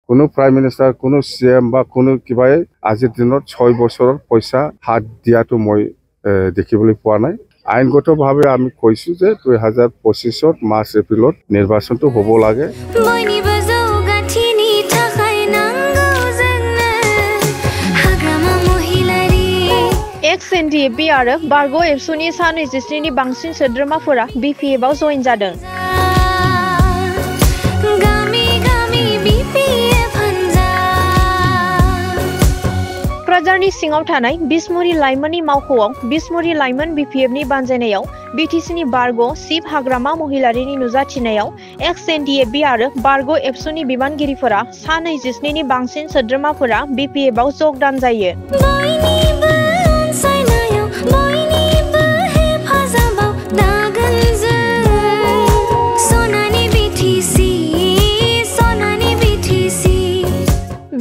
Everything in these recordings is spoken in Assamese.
কোনো প্ৰাইম মিনিষ্টাৰ কোনো CM বা কোনো কিবাই আজিৰ দিনত 6 বছৰৰ পইচা হাত দিয়াটো মই দেখিবলৈ পোৱা নাই আইনগতভাৱে আমি কৈছো যে 2025 মাৰ্চ এপ্ৰিলত নিৰ্বাচনটো হ'ব লাগে XNDP आरो बारगो एबसुनि सा 23 नि बांसिन सोद्रोमाफोरा BPF आव जइन जादों क'क्राझारनि सिङाव थानाय बिसमुरि लाइमोननि मावख'आव बिसमुरि लाइमोन BPF नि बानजायनायाव BTC नि बारग' चिफ हाग्रामा महिलारिनि नुजाथिनायाव XNDP आरो बारग' एबसुनि बिबानगिरिफोरा सा 23 नि बांसिन सोद्रोमाफोरा BPF आव जगदान जायो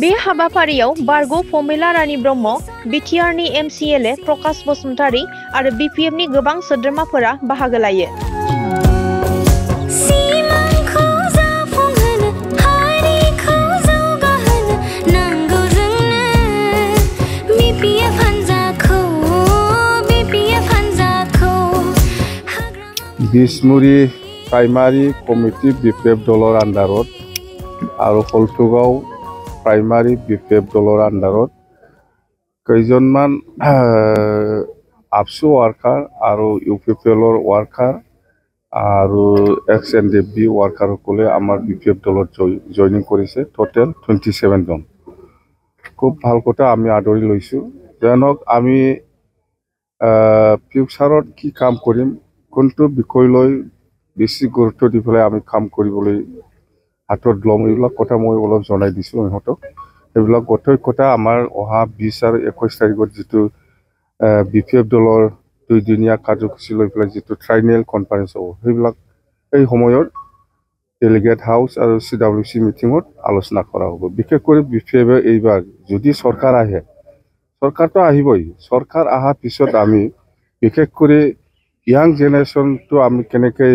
बे हाबाफारियाव बारग' फमिला रानी ब्रह्म BTR नि MCLA प्रकाश बसुमतारी आरो BPF नि गोबां सोद्रोमाफोरा बाहागो लायो बिसमुरि प्राइमारी कमिटी BPF दলৰ আন্ডাৰত আৰু হলটুগাঁও प्राइमारी BPF दলৰ আন্ডাৰত কেইজনমান আপসু ওয়াৰ্কাৰ আৰু UPPLৰ ওয়াৰ্কাৰ আৰু XNDP ওয়াৰ্কাৰ সকলে আমাৰ BPF দলত জয়নিং কৰিছে টোটাল 27 জন খুব ভাল কথা আমি আদৰি লৈছো জানক আমি ফিউচাৰত কি কাম কৰিম কোনটো বিষয়লৈ বেছি গুৰুত্ব দি পেলাই আমি কাম কৰিবলৈ হাতত লম এইবিলাক কথা মই অলপ জনাই দিছো ইহঁতক এইবিলাক গোটেই কথা আমাৰ অহা 20 আৰু 21 তাৰিখত যেটো BPF দলৰ দুইদিনীয়া কাৰ্যসূচী লৈ পেলাই যেটো ট্ৰাইনেল কনফাৰেন্স হ'ব সেইবিলাক এই সময়ত ডেলিগেট হাউস আৰু CWC মিটিঙত আলোচনা কৰা হ'ব বিশেষ কৰি BPF এইবাৰ যদি চৰকাৰ আহে চৰকাৰটো আহিবই চৰকাৰ আহা পিছত আমি বিশেষ কৰি ইয়াং জেনাৰেশনটো আমি কেনেকৈ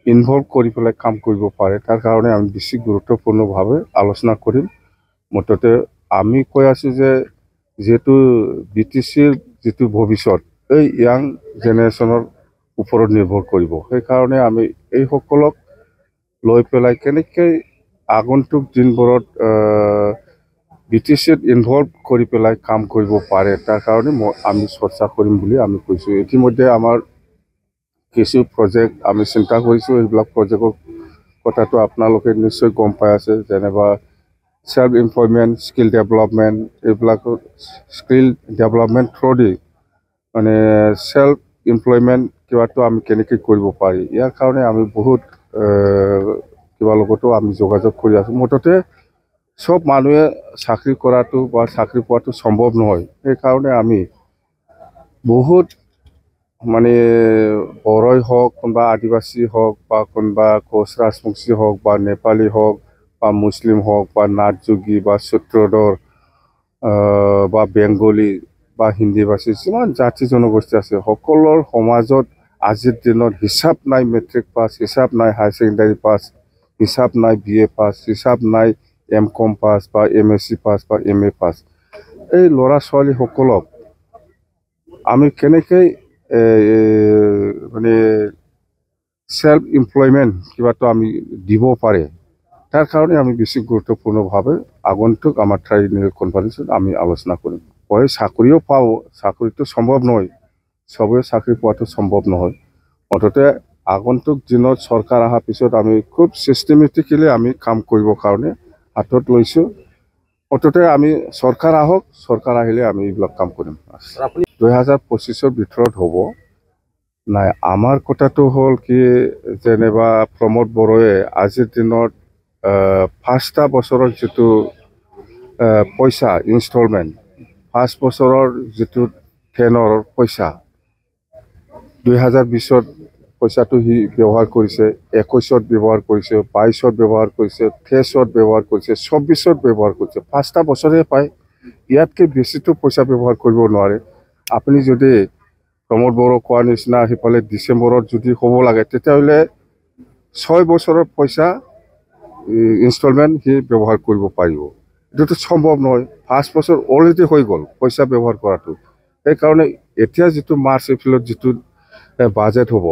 ইনভলভ কৰি পেলাই কাম কৰিব পাৰে তাৰ কাৰণে আমি বেছি গুৰুত্বপূৰ্ণভাৱে আলোচনা কৰিম মততে আমি কৈ আছো যে যেটো BTCৰ যেটো ভৱিষ্যত এই ইয়াং জেনাৰেশনৰ ওপৰত নিৰ্ভৰ কৰিব সেই কাৰণে আমি এই সকলক লৈ পেলাই কেনেকৈ আগন্তুক দিনবোৰত BTCত ইনভলভ কৰি পেলাই কাম কৰিব পাৰে তাৰ কাৰণে আমি চৰ্চা কৰিম বুলি আমি কৈছো ইতিমধ্যে আমাৰ কিছু প্ৰজেক্ট আমি চিন্তা কৰিছো এইবিলাক প্ৰজেক্টৰ কথাটো আপোনালোকে নিশ্চয় গম পাই আছে যেনেবা সেল্ফ এমপ্লয়মেন্ট স্কিল ডেভেলপমেন্ট এইবিলাক স্কিল ডেভেলপমেন্ট থ্ৰুদি মানে সেল্ফ এমপ্লয়মেন্ট কিবাটো আমি কেনেকৈ কৰিব পাৰি ইয়াৰ কাৰণে আমি বহুত কিবা লগতো আমি যোগাযোগ কৰি আছো মততে সব মানুহে চাকৰি কৰাটো বা চাকৰি পোৱাটো সম্ভৱ নহয় এই কাৰণে আমি বহুত মানে বড়ই হওক কোনবা আদিবাসী হওক বা কোনবা কোচ ৰাজবংশী হওক বা নেপালী হওক বা মুসলিম হওক বা নাথযোগী বা সূত্ৰধৰ বা বেংগলী বা হিন্দীভাষী যিমান জাতি জনগোষ্ঠী আছে সকলৰ সমাজত আজিৰ দিনত হিচাপ নাই মেট্ৰিক পাস হিচাপ নাই হাই সেকেন্ডাৰী পাস হিচাপ নাই BA পাস হিচাপ নাই MCom পাস বা MSc পাস বা MA পাস এই ল'ৰা ছোৱালী সকলক আমি কেনেকৈ মানে সেল্ফ এমপ্লয়মেন্ট কিবাটো আমি দিব পাৰে তাৰ কাৰণে আমি বেছি গুৰুত্বপূৰ্ণভাৱে আগন্তুক আমাৰ ট্ৰাইনেল কনফাৰেন্সত আমি আলোচনা কৰিম হয় চাকৰিও পাও চাকৰিটো সম্ভৱ নহয় সবে চাকৰি পোৱাটো সম্ভৱ নহয় অততে আগন্তুক দিনত চৰকাৰ আহা পিছত আমি খুব সিস্টেমেটিক্যালি আমি কাম কৰিব কাৰণে হাতত লৈছো অততে আমি চৰকাৰ আহক চৰকাৰ আহিলে আমি এইবিলাক কাম কৰিম 2025 ভিতৰত হ'ব নাই আমাৰ কথাটো হ'ল কি যেনেবা প্ৰমোদ বড়োৱে আজিৰ দিনত 5টা বছৰৰ যেটো পইচা ইনষ্টলমেন্ট 5 বছৰৰ যেটো টেনৰ পইচা 2020ত পইচাটো হি ব্যৱহাৰ কৰিছে 21ত ব্যৱহাৰ কৰিছে 22ত ব্যৱহাৰ কৰিছে 23ত ব্যৱহাৰ কৰিছে 24ত ব্যৱহাৰ কৰিছে 5টা বছৰে পায় ইয়াতকে বেছিটো পইচা ব্যৱহাৰ কৰিব নোৱাৰে আপুনি যদি প্ৰমোদ বড়ো কোৱা নিচিনা হিফালে ডিসেম্বৰত যদি হ'ব লাগে তেতিয়াহলে 6 বছৰৰ পইচা ইনষ্টলমেণ্ট সি ব্যৱহাৰ কৰিব পাৰিব। এইটোতো সম্ভৱ নহয়, 5 বছৰ অলৰেডি হৈ গ'ল পইচা ব্যৱহাৰ কৰাটো। সেইকাৰণে এতিয়া যিটো মাৰ্চ এপ্ৰিলত যিটো বাজেট হ'ব,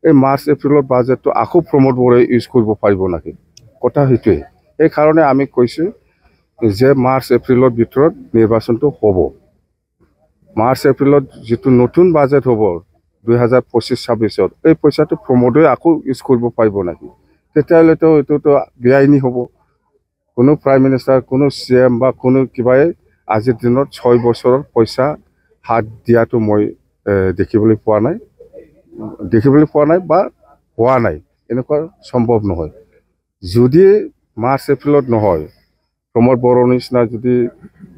এই মাৰ্চ এপ্ৰিলৰ বাজেটটো আকৌ প্ৰমোদ বড়োৱে ইউজ কৰিব পাৰিব নেকি? কথা সেইটোৱে। সেইকাৰণে আমি কৈছোঁ যে মাৰ্চ এপ্ৰিলৰ ভিতৰত নিৰ্বাচনটো হ'ব। মাৰ্চ এপ্ৰিলত যিটো নতুন বাজেট হ'ব 2025-26, এই পইচাটো প্ৰমোদে আকৌ ইউজ কৰিব পাৰিব নেকি? তেতিয়াহ'লেতো এইটোতো বেআইনী হ'ব। কোনো প্ৰাইম মিনিষ্টাৰ, কোনো CM বা কোনো কিবাই আজিৰ দিনত 6 বছৰৰ পইচা হাত দিয়াটো মই দেখিবলৈ পোৱা নাই বা হোৱা নাই। এনেকুৱা সম্ভৱ নহয়। যদি মাৰ্চ এপ্ৰিলত নহয়, প্ৰমোদ বড়োৰ নিচিনা যদি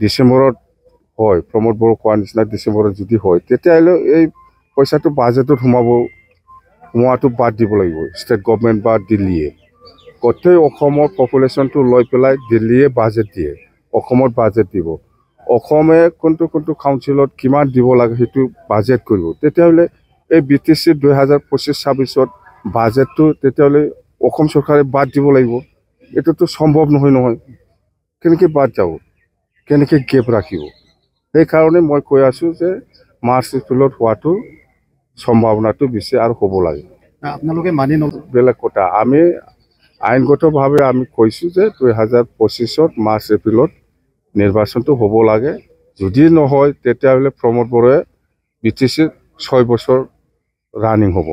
ডিচেম্বৰত হয়, প্ৰমোদ বড়ো কোৱাৰ নিচিনা ডিচেম্বৰত যদি হয়, তেতিয়াহ'লে এই পইচাটো বাজেটত সোমোৱাটো বাদ দিব লাগিব ষ্টেট গভৰ্ণমেণ্ট বা দিল্লীয়ে। গোটেই অসমৰ পপুলেশ্যনটো লৈ পেলাই দিল্লীয়ে বাজেট দিয়ে, অসমত বাজেট দিব। অসমে কোনটো কাউন্সিলত কিমান দিব লাগে সেইটো বাজেট কৰিব। তেতিয়াহ'লে এই BTC 2025-26 বাজেটটো তেতিয়াহ'লে অসম চৰকাৰে বাদ দিব লাগিব। এইটোতো সম্ভৱ নহয়। কেনেকৈ বাদ যাব, কেনেকৈ গেপ ৰাখিব? সেইকাৰণে মই কৈ আছোঁ যে মাৰ্চ এপ্ৰিলত হোৱাটো সম্ভাৱনাটো বেছি আৰু হ'ব লাগে। আপোনালোকে মানি বেলেগ কথা, আমি আইনগতভাৱে আমি কৈছোঁ যে 2025 মাৰ্চ এপ্ৰিলত নিৰ্বাচনটো হ'ব লাগে। যদি নহয় তেতিয়াহ'লে প্ৰমোদ বড়োৱে BTC 6 বছৰ ৰানিং হ'ব।